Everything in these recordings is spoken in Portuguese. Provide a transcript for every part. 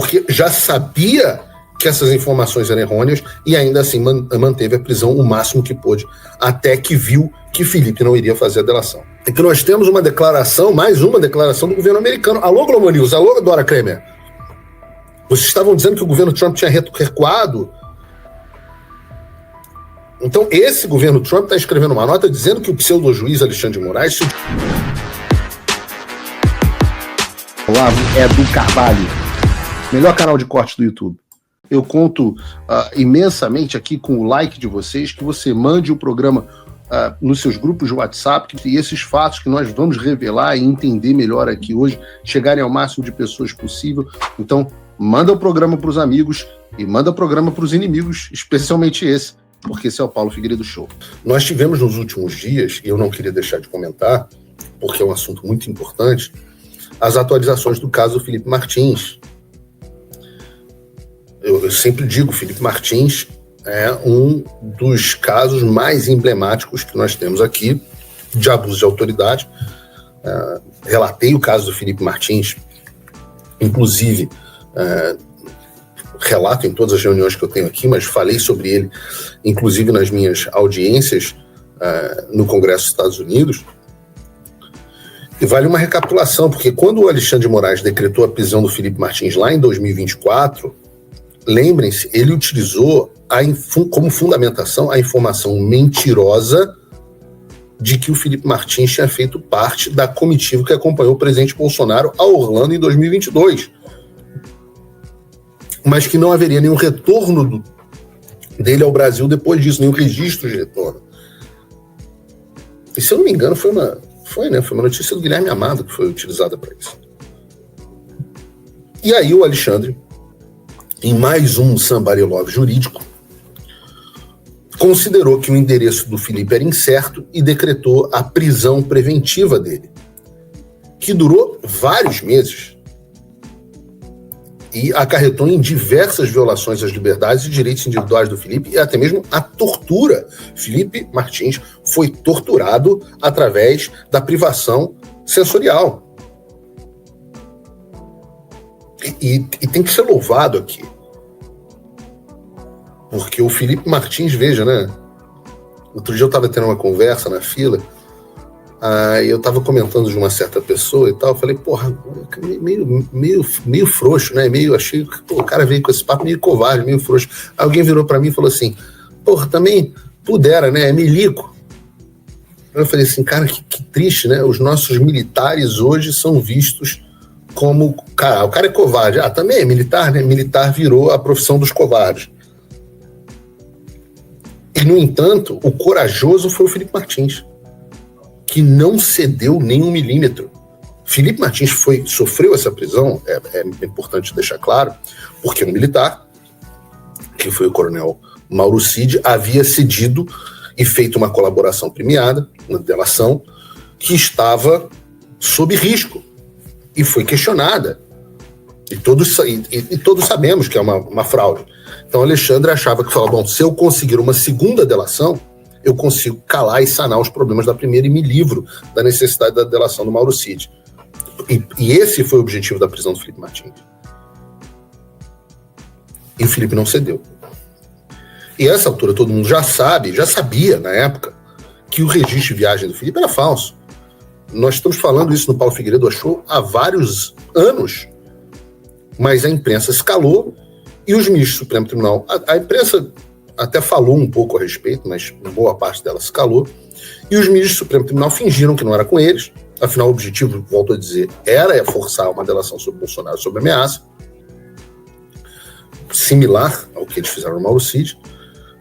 porque já sabia que essas informações eram errôneas e ainda assim manteve a prisão o máximo que pôde, até que viu que Felipe não iria fazer a delação. E que nós temos mais uma declaração do governo americano. Alô, Globo News, alô, Dora Kramer. Vocês estavam dizendo que o governo Trump tinha recuado. Então, esse governo Trump está escrevendo uma nota dizendo que o pseudo-juiz Alexandre de Moraes... Olá, é do Carvalho, melhor canal de corte do YouTube. Eu conto imensamente aqui com o like de vocês, que você mande o programa nos seus grupos de WhatsApp, e esses fatos que nós vamos revelar e entender melhor aqui hoje, chegarem ao máximo de pessoas possível. Então, manda o programa para os amigos e manda o programa para os inimigos, especialmente esse, porque esse é o Paulo Figueiredo Show. Nós tivemos nos últimos dias, e eu não queria deixar de comentar, porque é um assunto muito importante, as atualizações do caso do Felipe Martins. Eu sempre digo, Felipe Martins é um dos casos mais emblemáticos que nós temos aqui de abuso de autoridade. Relatei o caso do Felipe Martins, inclusive relato em todas as reuniões que eu tenho aqui, mas falei sobre ele, inclusive nas minhas audiências no Congresso dos Estados Unidos. E vale uma recapitulação, porque quando o Alexandre de Moraes decretou a prisão do Felipe Martins lá em 2024, lembrem-se, ele utilizou como fundamentação a informação mentirosa de que o Felipe Martins tinha feito parte da comitiva que acompanhou o presidente Bolsonaro a Orlando em 2022. Mas que não haveria nenhum retorno dele ao Brasil depois disso, nenhum registro de retorno. E se eu não me engano, foi uma notícia do Guilherme Amado que foi utilizada para isso. E aí o Alexandre, em mais um somebody love jurídico, considerou que o endereço do Felipe era incerto e decretou a prisão preventiva dele, que durou vários meses e acarretou em diversas violações às liberdades e direitos individuais do Felipe e até mesmo a tortura. Felipe Martins foi torturado através da privação sensorial. E tem que ser louvado aqui. Porque o Felipe Martins, veja, né? Outro dia eu estava tendo uma conversa na fila, aí eu estava comentando de uma certa pessoa e tal, eu falei, porra, meio frouxo, né? Achei que o cara veio com esse papo meio covarde, meio frouxo. Alguém virou para mim e falou assim, porra, também pudera, né? É milico. Eu falei assim, cara, que triste, né? Os nossos militares hoje são vistos como, o cara é covarde. Também é militar, né? Militar virou a profissão dos covardes. E, no entanto, o corajoso foi o Felipe Martins, que não cedeu nem 1 milímetro. Felipe Martins sofreu essa prisão, é importante deixar claro, porque um militar, que foi o coronel Mauro Cid, havia cedido e feito uma colaboração premiada, uma delação, que estava sob risco e foi questionada. E todos sabemos que é uma fraude. Então Alexandre achava que falava, bom, se eu conseguir uma segunda delação, eu consigo calar e sanar os problemas da primeira e me livro da necessidade da delação do Mauro Cid. E esse foi o objetivo da prisão do Felipe Martins. E o Felipe não cedeu. E a essa altura todo mundo já sabia na época, que o registro de viagem do Felipe era falso. Nós estamos falando isso no Paulo Figueiredo Show há vários anos, mas a imprensa se calou e os ministros do Supremo Tribunal, a imprensa até falou um pouco a respeito, mas boa parte dela se calou, e os ministros do Supremo Tribunal fingiram que não era com eles, afinal o objetivo, volto a dizer, era forçar uma delação sobre Bolsonaro, sobre ameaça, similar ao que eles fizeram no Mauro Cid,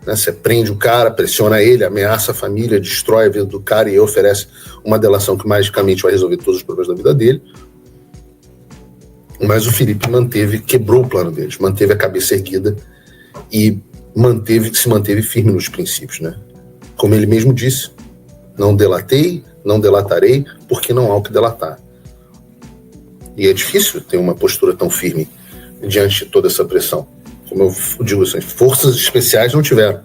né? Você prende o cara, pressiona ele, ameaça a família, destrói a vida do cara e oferece uma delação que magicamente vai resolver todos os problemas da vida dele. Mas o Felipe quebrou o plano deles, manteve a cabeça erguida e se manteve firme nos princípios, né? Como ele mesmo disse, não delatei, não delatarei, porque não há o que delatar. E é difícil ter uma postura tão firme diante de toda essa pressão. Como eu digo assim, forças especiais não tiveram.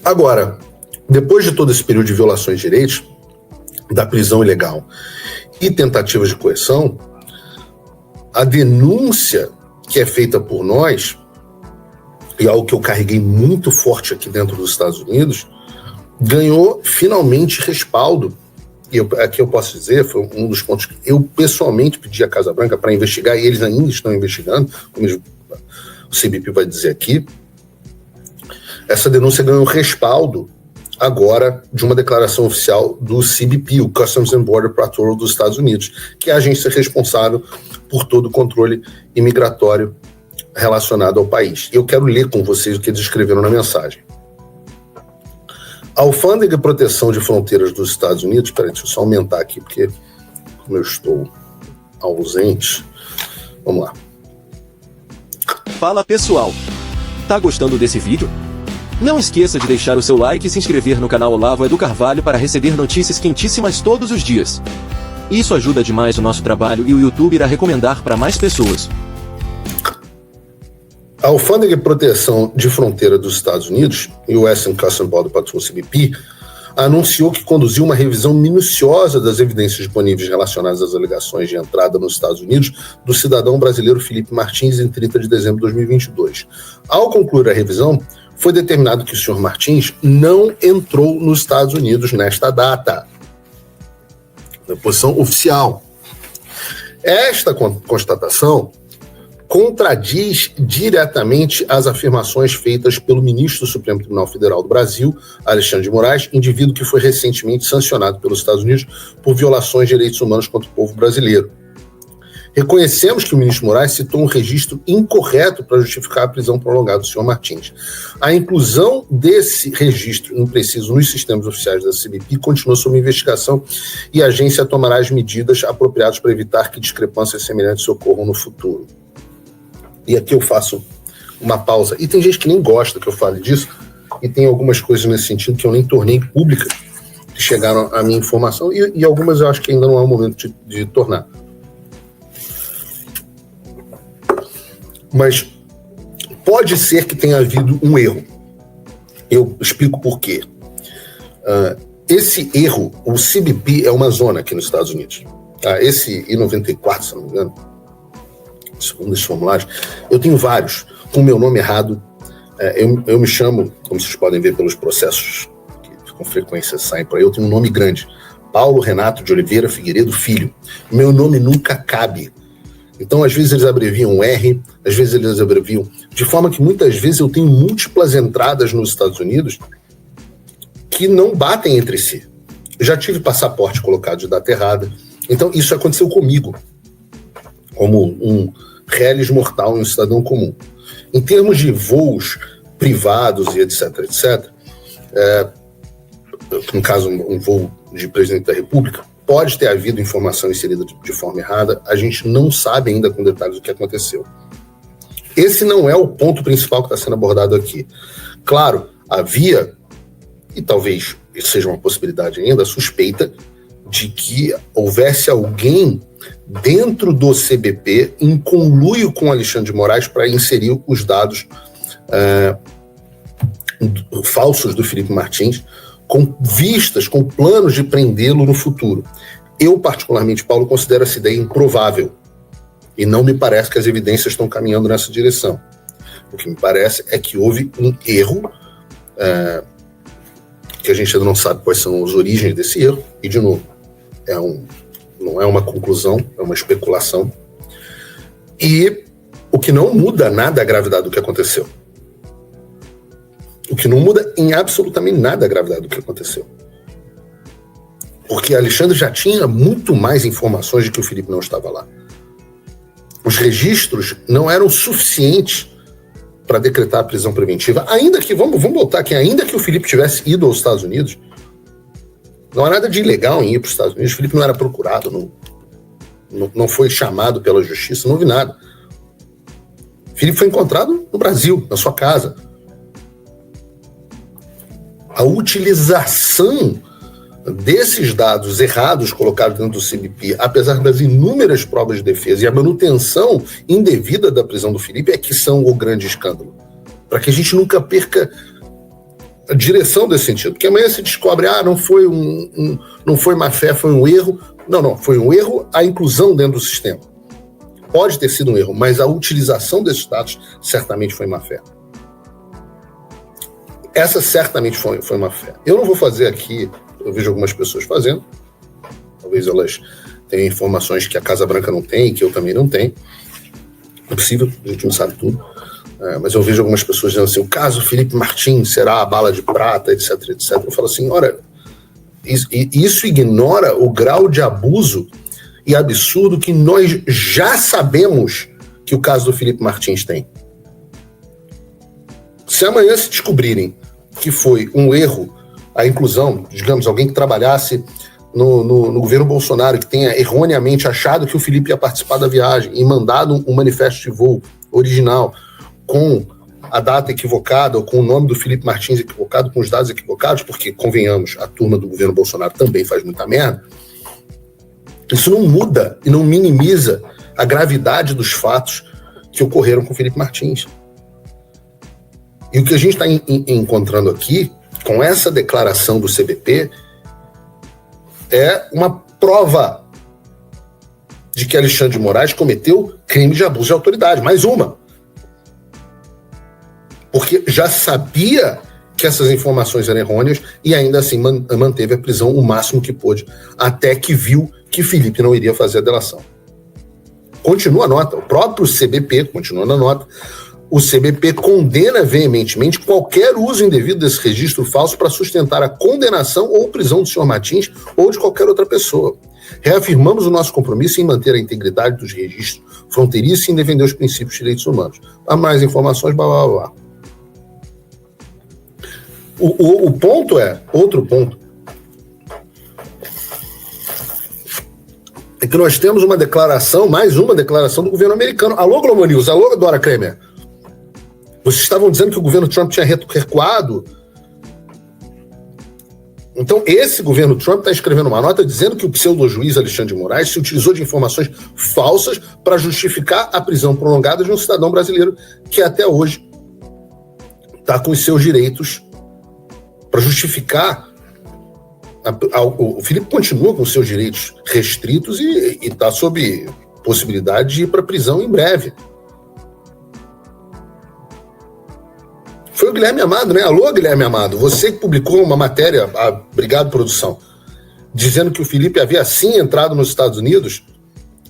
Agora, depois de todo esse período de violações de direitos, da prisão ilegal e tentativas de coerção, a denúncia que é feita por nós, e algo que eu carreguei muito forte aqui dentro dos Estados Unidos, ganhou finalmente respaldo. E aqui eu posso dizer, foi um dos pontos que eu pessoalmente pedi à Casa Branca para investigar, e eles ainda estão investigando, como o CBP vai dizer aqui. Essa denúncia ganhou respaldo agora de uma declaração oficial do CBP, o Customs and Border Patrol dos Estados Unidos, que é a agência responsável por todo o controle imigratório relacionado ao país. E eu quero ler com vocês o que eles escreveram na mensagem. A Alfândega e Proteção de Fronteiras dos Estados Unidos, peraí, deixa eu só aumentar aqui, porque como eu estou ausente, vamos lá. Fala pessoal, tá gostando desse vídeo? Não esqueça de deixar o seu like e se inscrever no canal Olavo Edu Carvalho para receber notícias quentíssimas todos os dias. Isso ajuda demais o nosso trabalho e o YouTube irá recomendar para mais pessoas. A Alfândega e Proteção de Fronteira dos Estados Unidos, US Customs and Border Patrol CBP, anunciou que conduziu uma revisão minuciosa das evidências disponíveis relacionadas às alegações de entrada nos Estados Unidos do cidadão brasileiro Felipe Martins em 30 de dezembro de 2022. Ao concluir a revisão, foi determinado que o senhor Martins não entrou nos Estados Unidos nesta data. Na posição oficial. Esta constatação contradiz diretamente as afirmações feitas pelo ministro do Supremo Tribunal Federal do Brasil, Alexandre de Moraes, indivíduo que foi recentemente sancionado pelos Estados Unidos por violações de direitos humanos contra o povo brasileiro. Reconhecemos que o ministro Moraes citou um registro incorreto para justificar a prisão prolongada do senhor Martins. A inclusão desse registro impreciso nos sistemas oficiais da CBP continua sob investigação e a agência tomará as medidas apropriadas para evitar que discrepâncias semelhantes ocorram no futuro. E aqui eu faço uma pausa. E tem gente que nem gosta que eu fale disso, e tem algumas coisas nesse sentido que eu nem tornei públicas, que chegaram à minha informação, e algumas eu acho que ainda não é o momento de tornar. Mas pode ser que tenha havido um erro. Eu explico por quê. Esse erro, o CBP é uma zona aqui nos Estados Unidos. Esse I-94, se não me engano, segundo esses formulários, eu tenho vários com o meu nome errado. Eu me chamo, como vocês podem ver pelos processos que com frequência saem por aí, eu tenho um nome grande, Paulo Renato de Oliveira Figueiredo Filho. Meu nome nunca cabe. Então, às vezes eles abreviam R, às vezes eles abreviam, de forma que muitas vezes eu tenho múltiplas entradas nos Estados Unidos que não batem entre si. Eu já tive passaporte colocado de data errada. Então, isso aconteceu comigo, como um reles mortal, um cidadão comum. Em termos de voos privados e etc., no caso, um voo de presidente da República, pode ter havido informação inserida de forma errada, a gente não sabe ainda com detalhes o que aconteceu. Esse não é o ponto principal que está sendo abordado aqui. Claro, havia, e talvez isso seja uma possibilidade ainda, suspeita de que houvesse alguém dentro do CBP em conluio com Alexandre de Moraes para inserir os dados falsos do Felipe Martins, com vistas, com planos de prendê-lo no futuro. Eu, particularmente, Paulo, considero essa ideia improvável. E não me parece que as evidências estão caminhando nessa direção. O que me parece é que houve um erro, que a gente ainda não sabe quais são as origens desse erro. E, de novo, não é uma conclusão, é uma especulação. E o que não muda nada a gravidade do que aconteceu. O que não muda em absolutamente nada a gravidade do que aconteceu. Porque Alexandre já tinha muito mais informações de que o Felipe não estava lá. Os registros não eram suficientes para decretar a prisão preventiva, ainda que, vamos botar aqui, ainda que o Felipe tivesse ido aos Estados Unidos, não há nada de ilegal em ir para os Estados Unidos. O Felipe não era procurado, não foi chamado pela justiça, não houve nada. O Felipe foi encontrado no Brasil, na sua casa. A utilização desses dados errados colocados dentro do CBP, apesar das inúmeras provas de defesa e a manutenção indevida da prisão do Felipe, é que são o grande escândalo. Para que a gente nunca perca a direção desse sentido. Porque amanhã se descobre, não foi má fé, foi um erro. Não, foi um erro a inclusão dentro do sistema. Pode ter sido um erro, mas a utilização desses dados certamente foi má fé. Essa certamente foi má fé. Eu não vou fazer aqui, eu vejo algumas pessoas fazendo, talvez elas tenham informações que a Casa Branca não tem, que eu também não tenho. É possível, a gente não sabe tudo. Mas eu vejo algumas pessoas dizendo assim, o caso Felipe Martins será a bala de prata, etc, etc. Eu falo assim, olha, isso ignora o grau de abuso e absurdo que nós já sabemos que o caso do Felipe Martins tem. Se amanhã se descobrirem que foi um erro a inclusão, digamos, alguém que trabalhasse no governo Bolsonaro, que tenha erroneamente achado que o Felipe ia participar da viagem e mandado um manifesto de voo original com a data equivocada ou com o nome do Felipe Martins equivocado, com os dados equivocados, porque, convenhamos, a turma do governo Bolsonaro também faz muita merda, isso não muda e não minimiza a gravidade dos fatos que ocorreram com o Felipe Martins. E o que a gente está encontrando aqui, com essa declaração do CBP, é uma prova de que Alexandre de Moraes cometeu crime de abuso de autoridade. Mais uma. Porque já sabia que essas informações eram errôneas e ainda assim manteve a prisão o máximo que pôde, até que viu que Felipe não iria fazer a delação. Continua a nota. O próprio CBP, continua na nota, o CBP condena veementemente qualquer uso indevido desse registro falso para sustentar a condenação ou prisão do senhor Martins ou de qualquer outra pessoa. Reafirmamos o nosso compromisso em manter a integridade dos registros fronteiriços e em defender os princípios de direitos humanos. Há mais informações, blá, blá, blá. O ponto outro ponto, é que nós temos uma declaração, mais uma declaração do governo americano. Alô, Globo News, alô, Dora Kremer. Vocês estavam dizendo que o governo Trump tinha recuado. Então, esse governo Trump está escrevendo uma nota dizendo que o pseudo-juiz Alexandre de Moraes se utilizou de informações falsas para justificar a prisão prolongada de um cidadão brasileiro que até hoje está com os seus direitos, para justificar. O Felipe continua com os seus direitos restritos e está sob possibilidade de ir para a prisão em breve. Foi o Guilherme Amado, né? Alô, Guilherme Amado, você que publicou uma matéria, obrigado, produção, dizendo que o Felipe havia sim entrado nos Estados Unidos.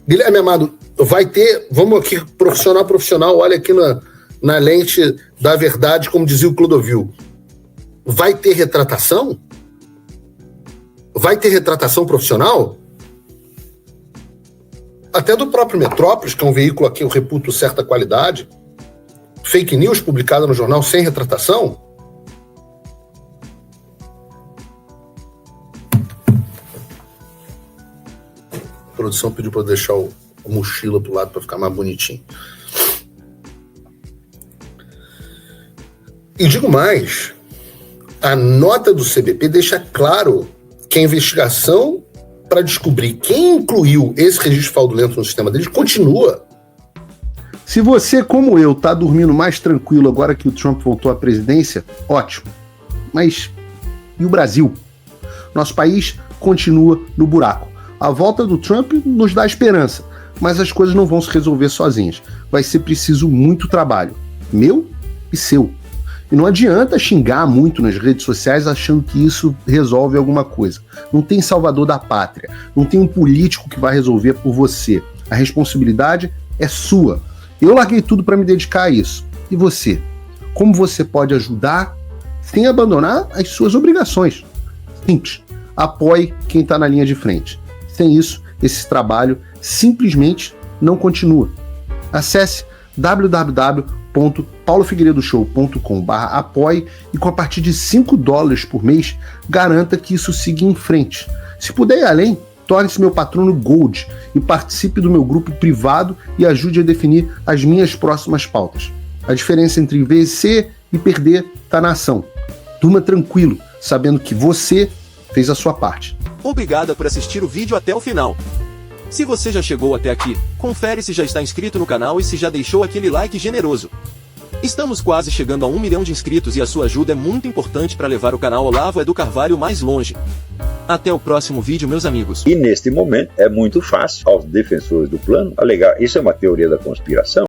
Guilherme Amado, vai ter, vamos aqui, profissional, olha aqui na lente da verdade, como dizia o Clodovil. Vai ter retratação? Vai ter retratação profissional? Até do próprio Metrópolis, que é um veículo aqui, eu reputo certa qualidade. Fake news publicada no jornal sem retratação? A produção pediu para eu deixar a mochila pro lado para ficar mais bonitinho. E digo mais, a nota do CBP deixa claro que a investigação para descobrir quem incluiu esse registro fraudulento no sistema deles continua. Se você, como eu, tá dormindo mais tranquilo agora que o Trump voltou à presidência, ótimo. Mas e o Brasil? Nosso país continua no buraco. A volta do Trump nos dá esperança, mas as coisas não vão se resolver sozinhas. Vai ser preciso muito trabalho, meu e seu. E não adianta xingar muito nas redes sociais achando que isso resolve alguma coisa. Não tem salvador da pátria, não tem um político que vai resolver por você. A responsabilidade é sua. Eu larguei tudo para me dedicar a isso. E você? Como você pode ajudar sem abandonar as suas obrigações? Simples. Apoie quem está na linha de frente. Sem isso, esse trabalho simplesmente não continua. Acesse www.paulofigueiredoshow.com/apoie e com a partir de $5 por mês, garanta que isso siga em frente. Se puder ir além, torne-se meu patrono Gold e participe do meu grupo privado e ajude a definir as minhas próximas pautas. A diferença entre vencer e perder está na ação. Durma tranquilo, sabendo que você fez a sua parte. Obrigada por assistir o vídeo até o final. Se você já chegou até aqui, confere se já está inscrito no canal e se já deixou aquele like generoso. Estamos quase chegando a 1 milhão de inscritos e a sua ajuda é muito importante para levar o canal Olavo do Carvalho mais longe. Até o próximo vídeo, meus amigos. E neste momento é muito fácil aos defensores do plano alegar isso é uma teoria da conspiração.